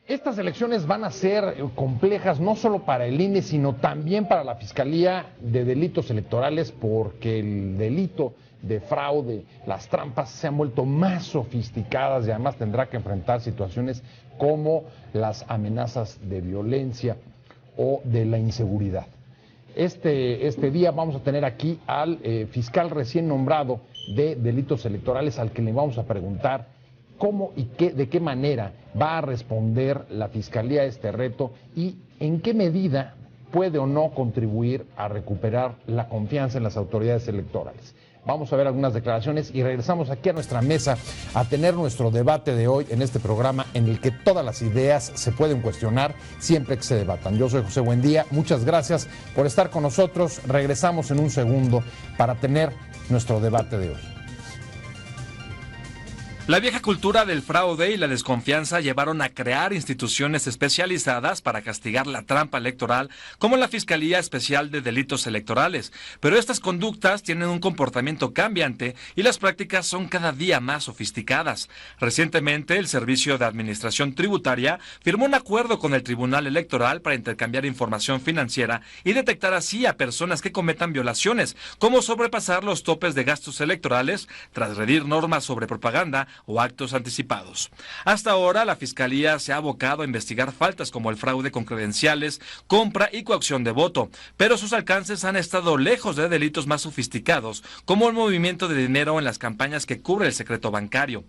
Estas elecciones van a ser complejas no solo para el INE, sino también para la Fiscalía de Delitos Electorales, porque el delito de fraude, las trampas se han vuelto más sofisticadas y además tendrá que enfrentar situaciones como las amenazas de violencia o de la inseguridad. Este día vamos a tener aquí al fiscal recién nombrado de Delitos Electorales, al que le vamos a preguntar cómo y de qué manera va a responder la Fiscalía a este reto y en qué medida puede o no contribuir a recuperar la confianza en las autoridades electorales. Vamos a ver algunas declaraciones y regresamos aquí a nuestra mesa a tener nuestro debate de hoy en este programa en el que todas las ideas se pueden cuestionar siempre que se debatan. Yo soy José Buendía, muchas gracias por estar con nosotros. Regresamos en un segundo para tener nuestro debate de hoy. La vieja cultura del fraude y la desconfianza llevaron a crear instituciones especializadas para castigar la trampa electoral, como la Fiscalía Especial de Delitos Electorales. Pero estas conductas tienen un comportamiento cambiante y las prácticas son cada día más sofisticadas. Recientemente, el Servicio de Administración Tributaria firmó un acuerdo con el Tribunal Electoral para intercambiar información financiera y detectar así a personas que cometan violaciones, como sobrepasar los topes de gastos electorales, transgredir normas sobre propaganda o actos anticipados. Hasta ahora, la Fiscalía se ha abocado a investigar faltas como el fraude con credenciales, compra y coacción de voto, pero sus alcances han estado lejos de delitos más sofisticados, como el movimiento de dinero en las campañas que cubre el secreto bancario.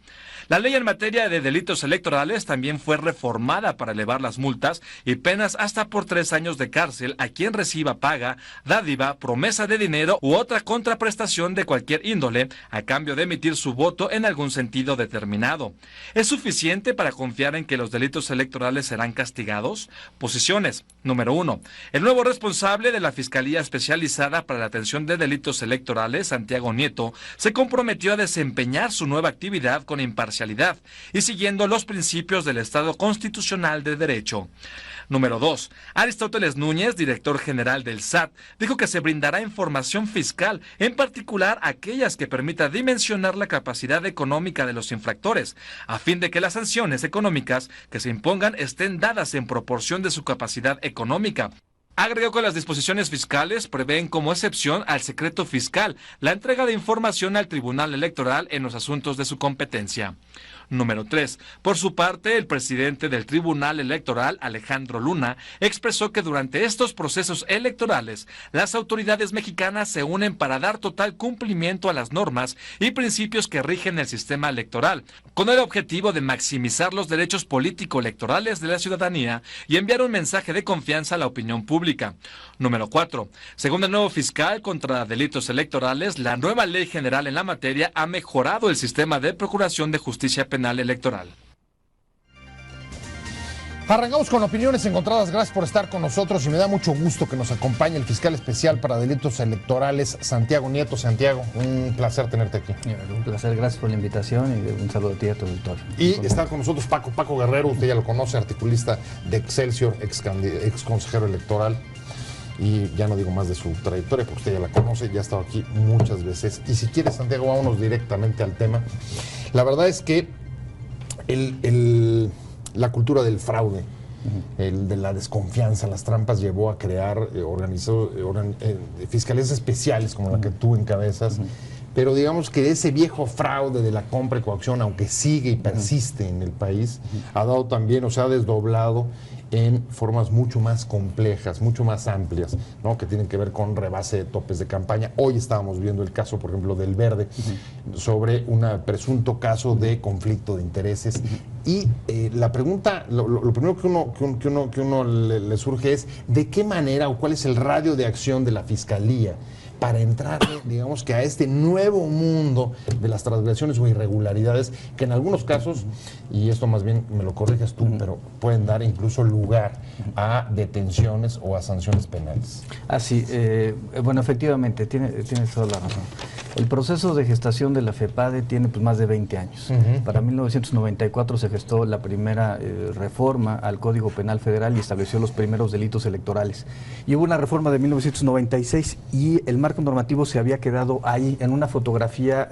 La ley en materia de delitos electorales también fue reformada para elevar las multas y penas hasta por 3 años de cárcel a quien reciba paga, dádiva, promesa de dinero u otra contraprestación de cualquier índole a cambio de emitir su voto en algún sentido determinado. ¿Es suficiente para confiar en que los delitos electorales serán castigados? Posiciones. Número 1. El nuevo responsable de la Fiscalía Especializada para la Atención de Delitos Electorales, Santiago Nieto, se comprometió a desempeñar su nueva actividad con imparcialidad y siguiendo los principios del Estado constitucional de derecho. Número 2. Aristóteles Núñez, director general del SAT, dijo que se brindará información fiscal, en particular aquellas que permita dimensionar la capacidad económica de los infractores, a fin de que las sanciones económicas que se impongan estén dadas en proporción de su capacidad económica. Agregó que las disposiciones fiscales prevén como excepción al secreto fiscal la entrega de información al Tribunal Electoral en los asuntos de su competencia. Número 3. Por su parte, el presidente del Tribunal Electoral, Alejandro Luna, expresó que durante estos procesos electorales, las autoridades mexicanas se unen para dar total cumplimiento a las normas y principios que rigen el sistema electoral, con el objetivo de maximizar los derechos político-electorales de la ciudadanía y enviar un mensaje de confianza a la opinión pública. Número 4. Según el nuevo fiscal contra delitos electorales, la nueva ley general en la materia ha mejorado el sistema de procuración de justicia penal electoral. Arrancamos con opiniones encontradas. Gracias por estar con nosotros y me da mucho gusto que nos acompañe el fiscal especial para delitos electorales, Santiago Nieto. Santiago, un placer tenerte aquí. Un placer, gracias por la invitación y un saludo a ti y a tu auditorio. Y está con nosotros Paco Guerrero, usted ya lo conoce, articulista de Excelsior, ex consejero electoral. Y ya no digo más de su trayectoria porque usted ya la conoce, ya ha estado aquí muchas veces. Y si quiere, Santiago, vámonos directamente al tema. La verdad es que la cultura del fraude, el de la desconfianza, las trampas, llevó a crear fiscalías especiales como la que tú encabezas. Pero digamos que ese viejo fraude de la compra y coacción, aunque sigue y persiste en el país, ha dado también, o se ha desdoblado en formas mucho más complejas, mucho más amplias, ¿no? Que tienen que ver con rebase de topes de campaña. Hoy estábamos viendo el caso, por ejemplo, del Verde, sobre un presunto caso de conflicto de intereses. Y la pregunta, lo primero que uno le surge es, ¿de qué manera o cuál es el radio de acción de la Fiscalía para entrar, digamos, que a este nuevo mundo de las transgresiones o irregularidades que en algunos casos, y esto más bien me lo corriges tú, pero pueden dar incluso lugar a detenciones o a sanciones penales? Sí, bueno, efectivamente, tienes toda la razón. El proceso de gestación de la FEPADE tiene pues más de 20 años. Para 1994 se gestó la primera reforma al Código Penal Federal y estableció los primeros delitos electorales. Y hubo una reforma de 1996 y el marco marco normativo se había quedado ahí en una fotografía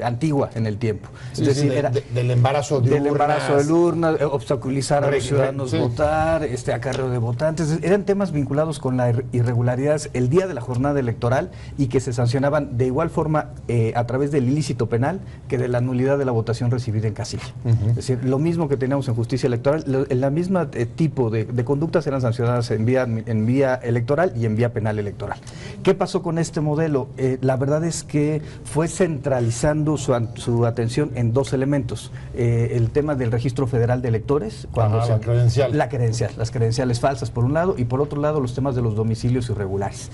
antigua en el tiempo. Sí, es decir, sí, del embarazo de del urnas. embarazo de urnas, obstaculizar a los ciudadanos sí. votar, acarreo de votantes. Eran temas vinculados con la irregularidad el día de la jornada electoral y que se sancionaban de igual forma a través del ilícito penal que de la nulidad de la votación recibida en casilla. Es decir, lo mismo que teníamos en justicia electoral, la misma tipo de conductas eran sancionadas en vía electoral y en vía penal electoral. ¿Qué pasó con este modelo? La verdad es que fue centralizando su atención en dos elementos. El tema del registro federal de electores, la credencial. Las credenciales falsas por un lado, y por otro lado los temas de los domicilios irregulares.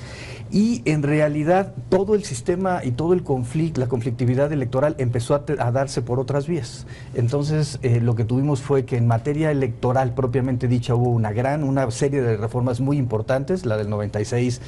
Y en realidad todo el sistema y todo el conflicto, la conflictividad electoral empezó a darse por otras vías. Entonces lo que tuvimos fue que en materia electoral propiamente dicha hubo una serie de reformas muy importantes, la del 96,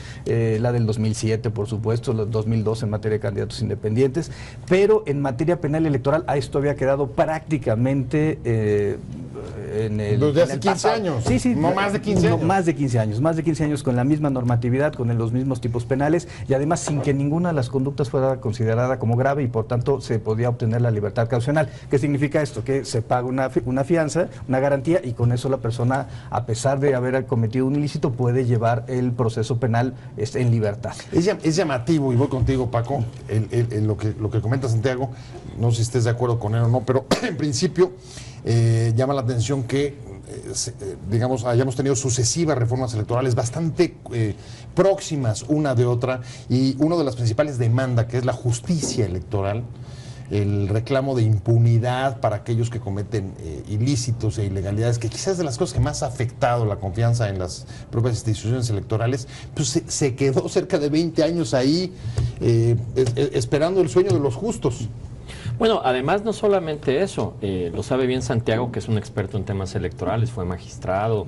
la del 2007 por supuesto, la del 2002 en materia de candidatos independientes, pero en materia penal electoral a esto había quedado prácticamente desde hace 15 años. Sí, no más de 15 años. No, más de 15 años con la misma normatividad, con los mismos tipos penales y además sin que ninguna de las conductas fuera considerada como grave y por tanto se podía obtener la libertad caucional. ¿Qué significa esto? Que se paga una fianza, una garantía y con eso la persona, a pesar de haber cometido un ilícito, puede llevar el proceso penal en libertad. Es llamativo, y voy contigo, Paco, lo que comenta Santiago, no sé si estés de acuerdo con él o no, pero en principio llama la atención que digamos, hayamos tenido sucesivas reformas electorales bastante próximas una de otra, y una de las principales demandas, que es la justicia electoral, el reclamo de impunidad para aquellos que cometen ilícitos e ilegalidades, que quizás es de las cosas que más ha afectado la confianza en las propias instituciones electorales, pues se quedó cerca de 20 años ahí esperando el sueño de los justos. Bueno, además no solamente eso, lo sabe bien Santiago, que es un experto en temas electorales, fue magistrado,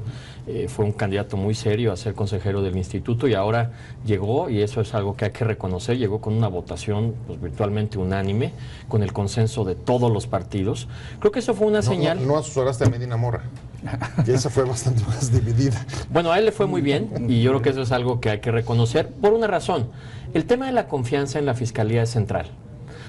fue un candidato muy serio a ser consejero del instituto y ahora llegó, y eso es algo que hay que reconocer, llegó con una votación pues, virtualmente unánime, con el consenso de todos los partidos. Creo que eso fue una señal. No asesoraste a Medina Mora, que esa fue bastante más dividida. Bueno, a él le fue muy bien y yo creo que eso es algo que hay que reconocer por una razón. El tema de la confianza en la Fiscalía es central.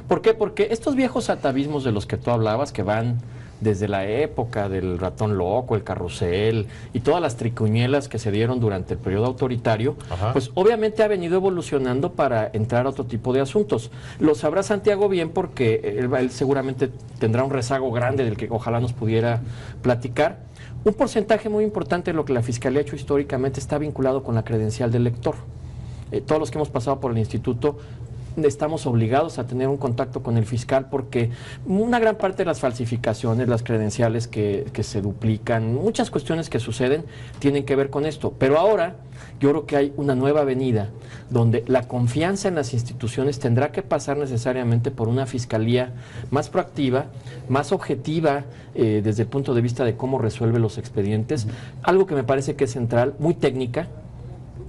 ¿Por qué? Porque estos viejos atavismos de los que tú hablabas, que van desde la época del ratón loco, el carrusel y todas las tricuñuelas que se dieron durante el periodo autoritario, pues obviamente ha venido evolucionando para entrar a otro tipo de asuntos. Lo sabrá Santiago bien porque él seguramente tendrá un rezago grande del que ojalá nos pudiera platicar. Un porcentaje muy importante de lo que la Fiscalía ha hecho históricamente está vinculado con la credencial del lector. Todos los que hemos pasado por el instituto estamos obligados a tener un contacto con el fiscal porque una gran parte de las falsificaciones, las credenciales que se duplican, muchas cuestiones que suceden tienen que ver con esto. Pero ahora yo creo que hay una nueva avenida donde la confianza en las instituciones tendrá que pasar necesariamente por una fiscalía más proactiva, más objetiva desde el punto de vista de cómo resuelve los expedientes, algo que me parece que es central, muy técnica.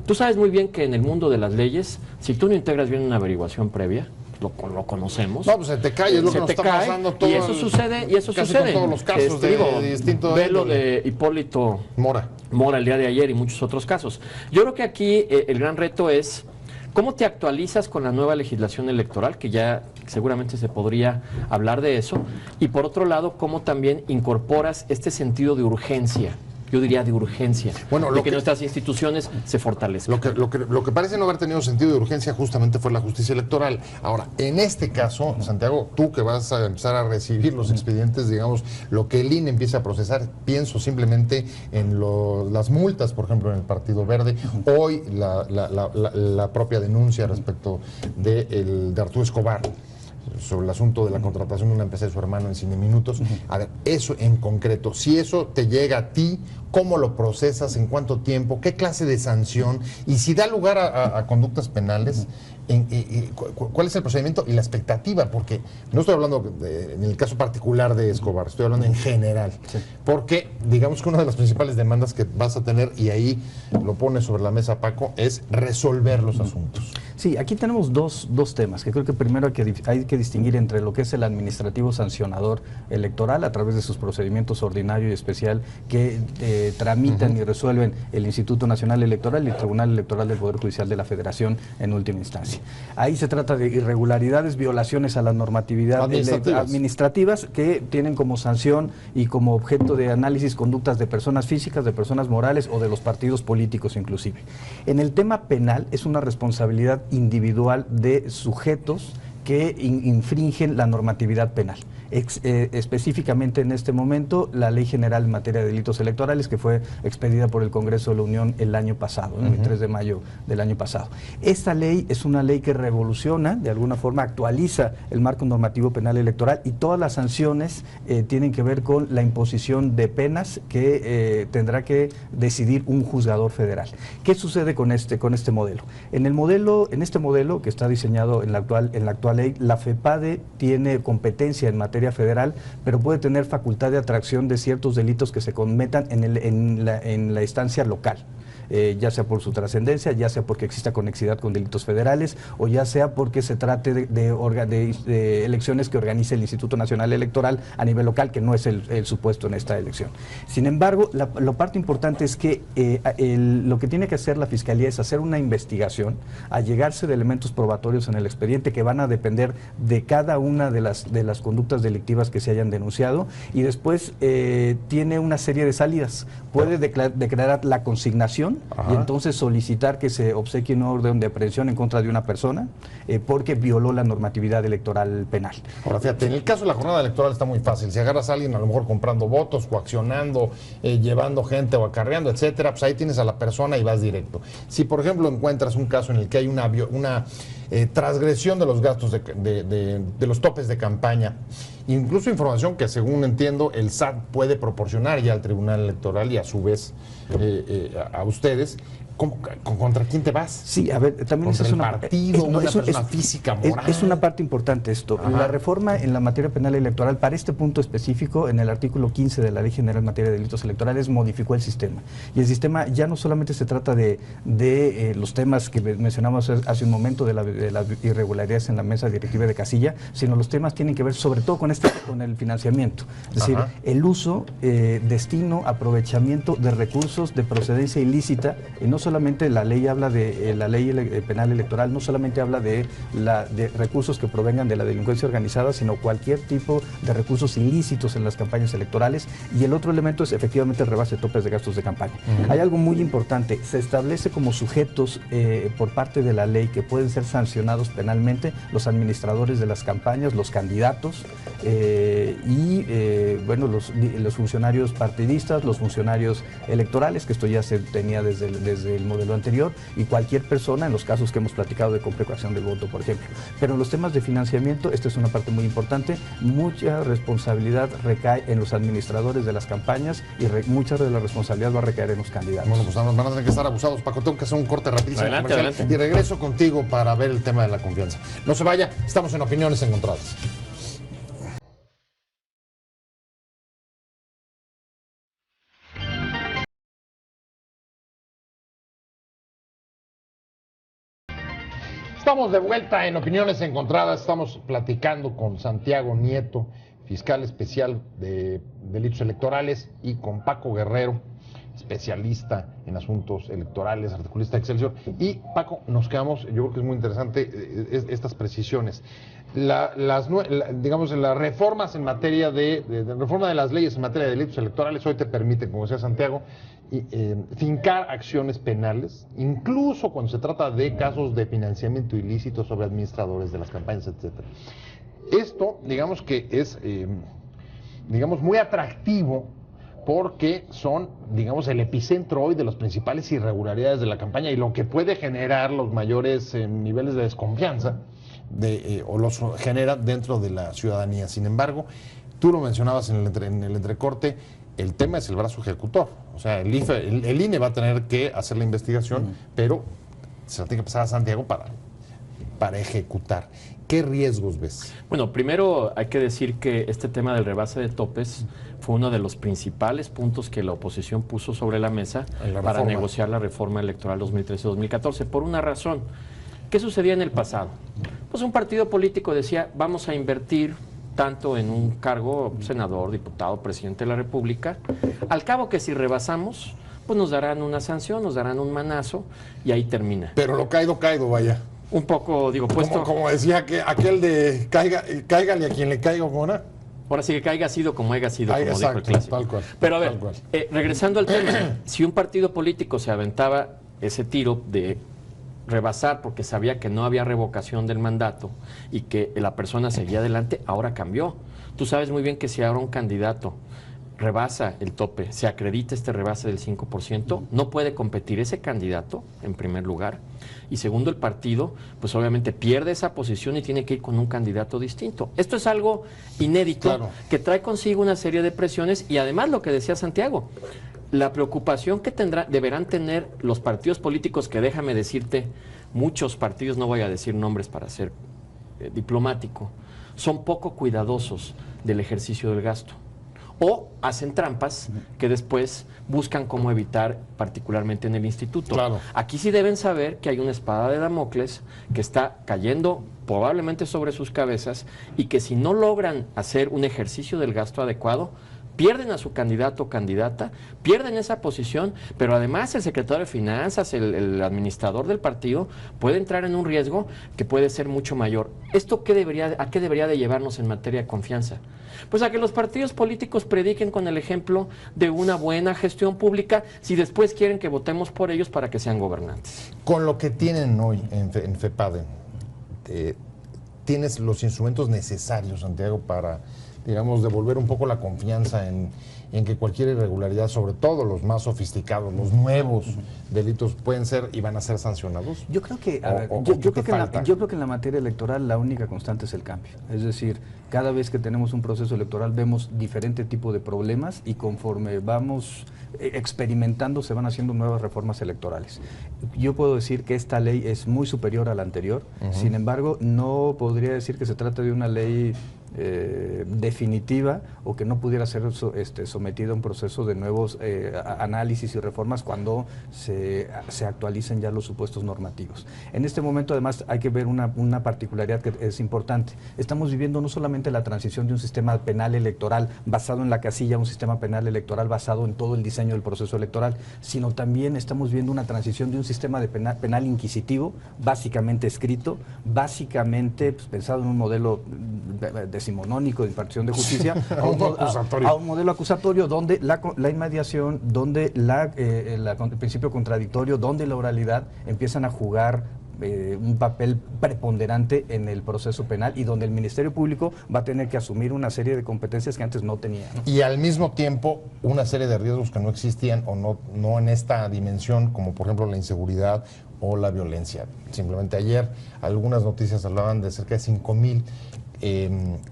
Tú sabes muy bien que en el mundo de las leyes, si tú no integras bien una averiguación previa, lo conocemos. No, pues se te cae, es lo que nos está pasando todo. Y eso sucede, casi con todos los casos de distinto ve lo de Hipólito Mora el día de ayer y muchos otros casos. Yo creo que aquí el gran reto es cómo te actualizas con la nueva legislación electoral, que ya seguramente se podría hablar de eso, y por otro lado, cómo también incorporas este sentido de urgencia. Yo diría de urgencia, bueno, de que nuestras instituciones se fortalezcan. Lo que parece no haber tenido sentido de urgencia justamente fue la justicia electoral. Ahora, en este caso, Santiago, tú que vas a empezar a recibir los expedientes, digamos, lo que el INE empieza a procesar, pienso simplemente en las multas, por ejemplo, en el Partido Verde. Hoy la propia denuncia respecto de Arturo Escobar, sobre el asunto de la contratación de una empresa de su hermano en Cine Minutos. A ver, eso en concreto, si eso te llega a ti, ¿cómo lo procesas? ¿En cuánto tiempo? ¿Qué clase de sanción? Y si da lugar a conductas penales, ¿cuál es el procedimiento y la expectativa? Porque no estoy hablando en el caso particular de Escobar, estoy hablando en general. Sí. Porque digamos que una de las principales demandas que vas a tener, y ahí lo pone sobre la mesa Paco, es resolver los asuntos. Sí, aquí tenemos dos temas, que creo que primero hay que distinguir entre lo que es el administrativo sancionador electoral a través de sus procedimientos ordinario y especial que tramitan y resuelven el Instituto Nacional Electoral y el Tribunal Electoral del Poder Judicial de la Federación en última instancia. Ahí se trata de irregularidades, violaciones a la normatividad administrativas que tienen como sanción y como objeto de análisis conductas de personas físicas, de personas morales o de los partidos políticos inclusive. En el tema penal es una responsabilidad individual de sujetos que infringen la normatividad penal. Específicamente en este momento la Ley General en materia de delitos electorales, que fue expedida por el Congreso de la Unión el año pasado, el 3 de mayo del año pasado. Esta ley es una ley que revoluciona, de alguna forma actualiza el marco normativo penal electoral, y todas las sanciones tienen que ver con la imposición de penas que tendrá que decidir un juzgador federal. ¿Qué sucede con este modelo? En este modelo que está diseñado en la actual ley, la FEPADE tiene competencia en materia federal, pero puede tener facultad de atracción de ciertos delitos que se cometan en la instancia local. Ya sea por su trascendencia, ya sea porque exista conexidad con delitos federales, o ya sea porque se trate de elecciones que organice el Instituto Nacional Electoral a nivel local, que no es el supuesto en esta elección. Sin embargo, la parte importante es que lo que tiene que hacer la Fiscalía es hacer una investigación, allegarse de elementos probatorios en el expediente que van a depender de cada una de las conductas delictivas que se hayan denunciado, y después tiene una serie de salidas. Puede declarar la consignación. Ajá. Y entonces solicitar que se obsequie un orden de aprehensión en contra de una persona porque violó la normatividad electoral penal. Ahora, fíjate, en el caso de la jornada electoral está muy fácil. Si agarras a alguien a lo mejor comprando votos, coaccionando, llevando gente o acarreando, etcétera, pues ahí tienes a la persona y vas directo. Si, por ejemplo, encuentras un caso en el que hay una transgresión de los gastos de los topes de campaña, incluso información que, según entiendo, el SAT puede proporcionar ya al Tribunal Electoral y a su vez a ustedes, ¿contra quién te vas? Sí, a ver, también es una partido, una persona física, moral. Es una parte importante esto. Ajá. La reforma en la materia penal electoral, para este punto específico, en el artículo 15 de la Ley General en materia de delitos electorales, modificó el sistema. Y el sistema ya no solamente se trata de los temas que mencionamos hace un momento, de las irregularidades en la mesa directiva de casilla, sino los temas tienen que ver sobre todo con el financiamiento. Es decir, el uso, destino, aprovechamiento de recursos de procedencia ilícita, y no solamente la ley habla de la ley penal electoral, no solamente habla de recursos que provengan de la delincuencia organizada, sino cualquier tipo de recursos ilícitos en las campañas electorales. Y el otro elemento es efectivamente el rebase de topes de gastos de campaña. Hay algo muy importante: se establece como sujetos por parte de la ley que pueden ser sancionados penalmente los administradores de las campañas, los candidatos bueno, los funcionarios partidistas, los funcionarios electorales, que esto ya se tenía desde el modelo anterior, y cualquier persona en los casos que hemos platicado de complicación del voto, por ejemplo. Pero en los temas de financiamiento, esta es una parte muy importante, mucha responsabilidad recae en los administradores de las campañas y mucha de la responsabilidad va a recaer en los candidatos. Bueno, pues van a tener que estar abusados. Paco, tengo que hacer un corte rapidísimo adelante. Y regreso contigo para ver el tema de la confianza. No se vaya, estamos en Opiniones Encontradas. Estamos de vuelta en Opiniones Encontradas. Estamos platicando con Santiago Nieto, fiscal especial de delitos electorales, y con Paco Guerrero, especialista en asuntos electorales, articulista de Excelsior. Y Paco, nos quedamos, yo creo que es muy interesante estas precisiones. Digamos, las reformas en materia de reforma de las leyes en materia de delitos electorales hoy te permiten, como decía Santiago, fincar acciones penales, incluso cuando se trata de casos de financiamiento ilícito sobre administradores de las campañas, etcétera. Esto, digamos que es, muy atractivo, porque son, digamos, el epicentro hoy de las principales irregularidades de la campaña y lo que puede generar los mayores niveles de desconfianza o los genera dentro de la ciudadanía. Sin embargo, tú lo mencionabas en el entrecorte, el tema es el brazo ejecutor. O sea, el INE va a tener que hacer la investigación, pero se la tiene que pasar a Santiago para ejecutar. ¿Qué riesgos ves? Bueno, primero hay que decir que este tema del rebase de topes fue uno de los principales puntos que la oposición puso sobre la mesa para negociar la reforma electoral 2013-2014, por una razón. ¿Qué sucedía en el pasado? Pues un partido político decía, vamos a invertir tanto en un cargo, senador, diputado, presidente de la República. Al cabo que si rebasamos, pues nos darán una sanción, nos darán un manazo y ahí termina. Pero lo caído, vaya. Un poco, digo, puesto... Como decía que aquel de cáigale a quien le caiga, ¿cómo era? Ahora sí que haya sido como haya sido, como exacto, dijo el clásico. tal cual. Pero a ver, regresando al tema, si un partido político se aventaba ese tiro de rebasar porque sabía que no había revocación del mandato y que la persona seguía adelante, ahora cambió. Tú sabes muy bien que si ahora un candidato rebasa el tope, se acredita este rebase del 5%, no puede competir ese candidato, en primer lugar, y segundo, el partido, pues obviamente pierde esa posición y tiene que ir con un candidato distinto. Esto es algo inédito, claro, que trae consigo una serie de presiones y además lo que decía Santiago, la preocupación que deberán tener los partidos políticos, que déjame decirte, muchos partidos, no voy a decir nombres para ser diplomático, son poco cuidadosos del ejercicio del gasto. O hacen trampas que después buscan cómo evitar, particularmente en el instituto. Claro. Aquí sí deben saber que hay una espada de Damocles que está cayendo probablemente sobre sus cabezas y que si no logran hacer un ejercicio del gasto adecuado, pierden a su candidato o candidata, pierden esa posición, pero además el secretario de Finanzas, el administrador del partido, puede entrar en un riesgo que puede ser mucho mayor. ¿Esto a qué debería de llevarnos en materia de confianza? Pues a que los partidos políticos prediquen con el ejemplo de una buena gestión pública si después quieren que votemos por ellos para que sean gobernantes. Con lo que tienen hoy en FEPADE, ¿tienes los instrumentos necesarios, Santiago, para, digamos, devolver un poco la confianza en que cualquier irregularidad, sobre todo los más sofisticados, los nuevos delitos, pueden ser y van a ser sancionados? Yo creo que, yo creo que en la materia electoral la única constante es el cambio. Es decir, cada vez que tenemos un proceso electoral vemos diferente tipo de problemas y conforme vamos experimentando se van haciendo nuevas reformas electorales. Yo puedo decir que esta ley es muy superior a la anterior, sin embargo no podría decir que se trata de una ley definitiva o que no pudiera ser sometida a un proceso de nuevos análisis y reformas cuando se actualicen ya los supuestos normativos. En este momento además hay que ver una particularidad que es importante. Estamos viviendo no solamente la transición de un sistema penal electoral basado en la casilla a un sistema penal electoral basado en todo el diseño del proceso electoral, sino también estamos viendo una transición de un sistema de penal inquisitivo, básicamente escrito, básicamente pensado en un modelo decimonónico de impartición de justicia a un modelo acusatorio donde la inmediación, donde el principio contradictorio, donde la oralidad empiezan a jugar un papel preponderante en el proceso penal y donde el Ministerio Público va a tener que asumir una serie de competencias que antes no tenía, ¿no? Y al mismo tiempo una serie de riesgos que no existían o no en esta dimensión, como por ejemplo la inseguridad o la violencia. Simplemente ayer algunas noticias hablaban de cerca de 5,000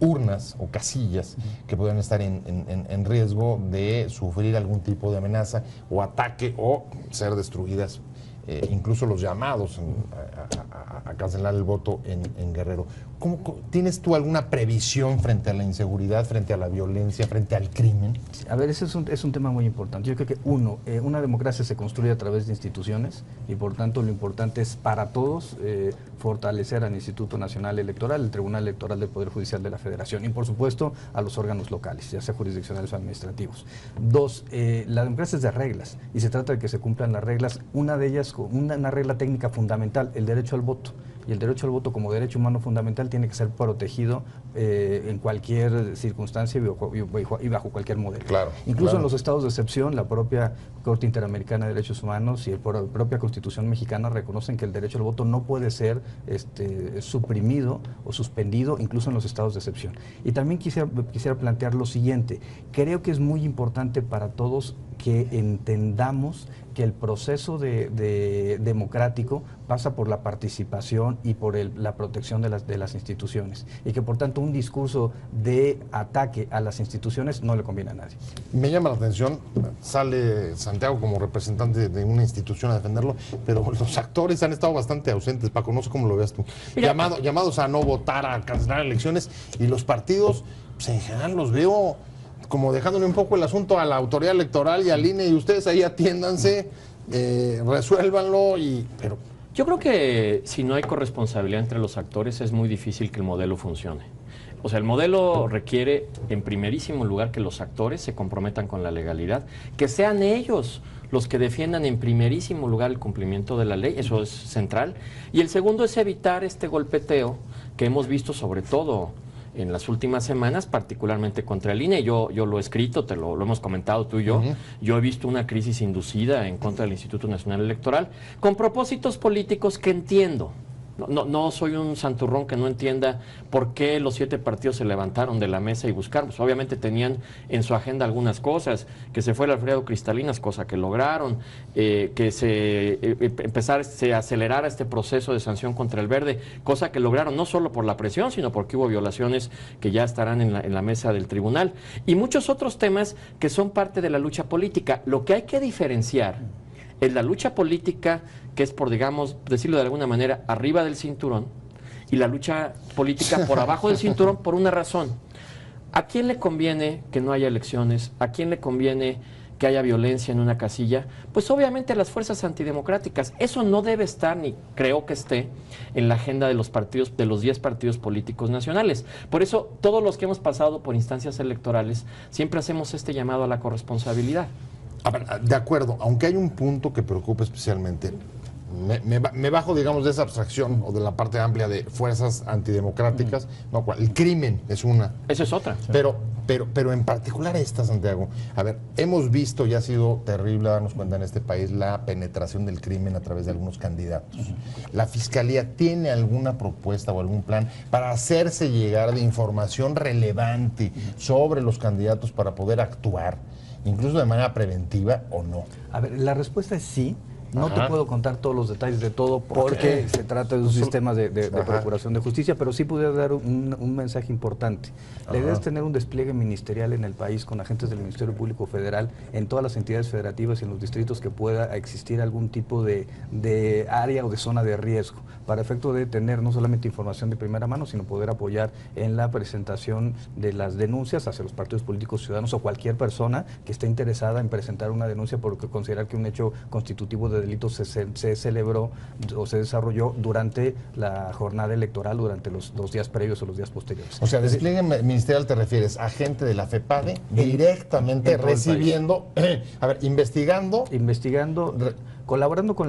urnas o casillas que pueden estar en riesgo de sufrir algún tipo de amenaza o ataque o ser destruidas, incluso los llamados a cancelar el voto en Guerrero. ¿Tienes tú alguna previsión frente a la inseguridad, frente a la violencia, frente al crimen? A ver, ese es un tema muy importante. Yo creo que una democracia se construye a través de instituciones y por tanto lo importante es para todos fortalecer al Instituto Nacional Electoral, el Tribunal Electoral del Poder Judicial de la Federación y por supuesto a los órganos locales, ya sea jurisdiccionales o administrativos. Dos, la democracia es de reglas y se trata de que se cumplan las reglas, una de ellas, una regla técnica fundamental, el derecho al voto. Y el derecho al voto como derecho humano fundamental tiene que ser protegido en cualquier circunstancia y bajo cualquier modelo. Claro, incluso claro. En los estados de excepción, la propia Corte Interamericana de Derechos Humanos y la propia Constitución mexicana reconocen que el derecho al voto no puede ser suprimido o suspendido incluso en los estados de excepción. Y también quisiera plantear lo siguiente, creo que es muy importante para todos que entendamos que el proceso democrático pasa por la participación y por la protección de las instituciones y que por tanto un discurso de ataque a las instituciones no le conviene a nadie. Me llama la atención, sale Santiago como representante de una institución a defenderlo, pero los actores han estado bastante ausentes. Paco, no sé cómo lo veas tú. Llamados a no votar, a cancelar elecciones, y los partidos, pues en general los veo como dejándole un poco el asunto a la autoridad electoral y al INE, y ustedes ahí atiéndanse, resuélvanlo, pero Yo creo que si no hay corresponsabilidad entre los actores es muy difícil que el modelo funcione. O sea, el modelo requiere en primerísimo lugar que los actores se comprometan con la legalidad, que sean ellos los que defiendan en primerísimo lugar el cumplimiento de la ley, eso es central. Y el segundo es evitar este golpeteo que hemos visto sobre todo en las últimas semanas, particularmente contra el INE. Yo lo he escrito, lo hemos comentado tú y yo. Yo he visto una crisis inducida en contra del Instituto Nacional Electoral con propósitos políticos que entiendo. No soy un santurrón que no entienda por qué los 7 partidos se levantaron de la mesa y buscaron. Pues obviamente tenían en su agenda algunas cosas, que se fuera Alfredo Cristalinas, cosa que lograron, que se acelerara este proceso de sanción contra el Verde, cosa que lograron no solo por la presión, sino porque hubo violaciones que ya estarán en la mesa del tribunal. Y muchos otros temas que son parte de la lucha política. Lo que hay que diferenciar es la lucha política, que es por, digamos, decirlo de alguna manera, arriba del cinturón, y la lucha política por abajo del cinturón por una razón. ¿A quién le conviene que no haya elecciones? ¿A quién le conviene que haya violencia en una casilla? Pues obviamente a las fuerzas antidemocráticas. Eso no debe estar, ni creo que esté, en la agenda de los partidos, de los 10 partidos políticos nacionales. Por eso, todos los que hemos pasado por instancias electorales, siempre hacemos este llamado a la corresponsabilidad. A ver, de acuerdo, aunque hay un punto que preocupa especialmente, me bajo, digamos, de esa abstracción o de la parte amplia de fuerzas antidemocráticas. No, el crimen es una. Eso es otra. Pero en particular esta, Santiago, a ver, hemos visto, y ha sido terrible darnos cuenta en este país, la penetración del crimen a través de algunos candidatos. ¿La Fiscalía tiene alguna propuesta o algún plan para hacerse llegar de información relevante sobre los candidatos para poder actuar, incluso de manera preventiva, o no? A ver, la respuesta es sí. No te puedo contar todos los detalles de todo porque se trata de un sistema de procuración de justicia, pero sí pudiera dar un mensaje importante. La idea es tener un despliegue ministerial en el país con agentes del Ministerio Público Federal en todas las entidades federativas y en los distritos que pueda existir algún tipo de área o de zona de riesgo, para efecto de tener no solamente información de primera mano, sino poder apoyar en la presentación de las denuncias hacia los partidos políticos ciudadanos o cualquier persona que esté interesada en presentar una denuncia por considerar que un hecho constitutivo de delito se celebró o se desarrolló durante la jornada electoral, durante los días previos o los días posteriores. O sea, despliegue ministerial te refieres a gente de la FEPADE directamente recibiendo, investigando, colaborando con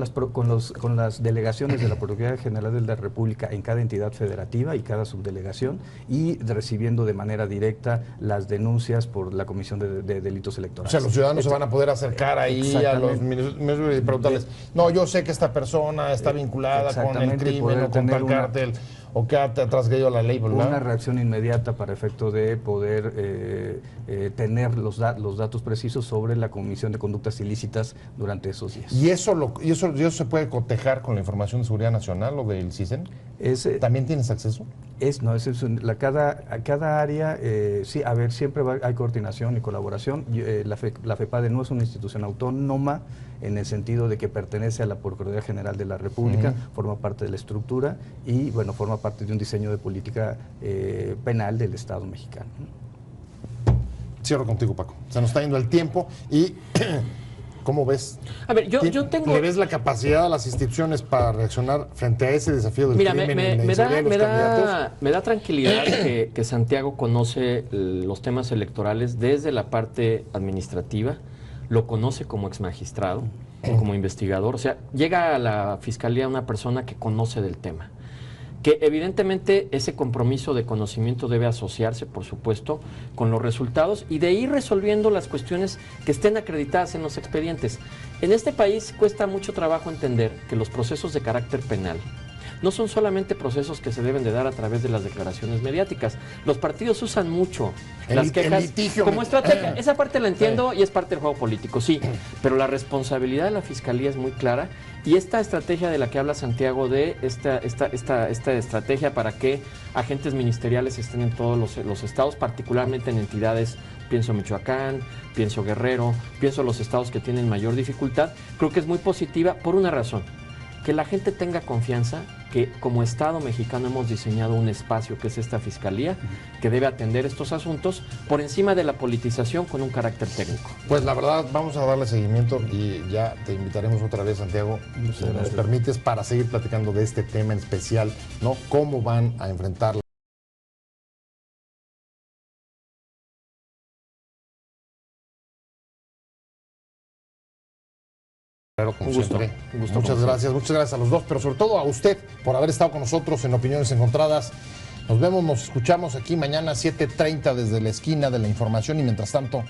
las delegaciones de la Procuraduría General de la República en cada entidad federativa y cada subdelegación, y recibiendo de manera directa las denuncias por la comisión de delitos electorales. O sea, los ciudadanos se van a poder acercar ahí a los ministerios y preguntarles, no, yo sé que esta persona está vinculada con el crimen o con tal cártel, o que ha transgredido la ley, ¿verdad? Una reacción inmediata para efecto de poder tener los datos precisos sobre la comisión de conductas ilícitas durante esos días. ¿Y eso se puede cotejar con la información de seguridad nacional o del CISEN? ¿También tienes acceso? Cada área, sí, a ver, siempre hay coordinación y colaboración. La FEPADE no es una institución autónoma en el sentido de que pertenece a la Procuraduría General de la República, forma parte de la estructura y, bueno, forma parte de un diseño de política penal del Estado mexicano. Cierro contigo, Paco. Se nos está yendo el tiempo y... ¿Cómo ves? A ver, yo tengo... ¿Le ves la capacidad de las instituciones para reaccionar frente a ese desafío del crimen y la inseguridad de los candidatos? Me da tranquilidad que Santiago conoce los temas electorales desde la parte administrativa, lo conoce como exmagistrado, como investigador. O sea, llega a la Fiscalía una persona que conoce del tema, que evidentemente ese compromiso de conocimiento debe asociarse, por supuesto, con los resultados y de ir resolviendo las cuestiones que estén acreditadas en los expedientes. En este país cuesta mucho trabajo entender que los procesos de carácter penal no son solamente procesos que se deben de dar a través de las declaraciones mediáticas. Los partidos usan mucho las quejas como estrategia. Esa parte la entiendo y es parte del juego político, sí, pero la responsabilidad de la Fiscalía es muy clara. Y esta estrategia de la que habla Santiago, de esta estrategia para que agentes ministeriales estén en todos los estados, particularmente en entidades, pienso Michoacán, pienso Guerrero, pienso los estados que tienen mayor dificultad, creo que es muy positiva por una razón: que la gente tenga confianza que como Estado mexicano hemos diseñado un espacio que es esta Fiscalía, que debe atender estos asuntos por encima de la politización con un carácter técnico. Pues la verdad, vamos a darle seguimiento y ya te invitaremos otra vez, Santiago, si nos permites, para seguir platicando de este tema en especial, ¿no? Cómo van a enfrentar como siempre. Un gusto. Muchas gracias a los dos, pero sobre todo a usted por haber estado con nosotros en Opiniones Encontradas. Nos vemos, nos escuchamos aquí mañana 7:30 desde la esquina de la información y mientras tanto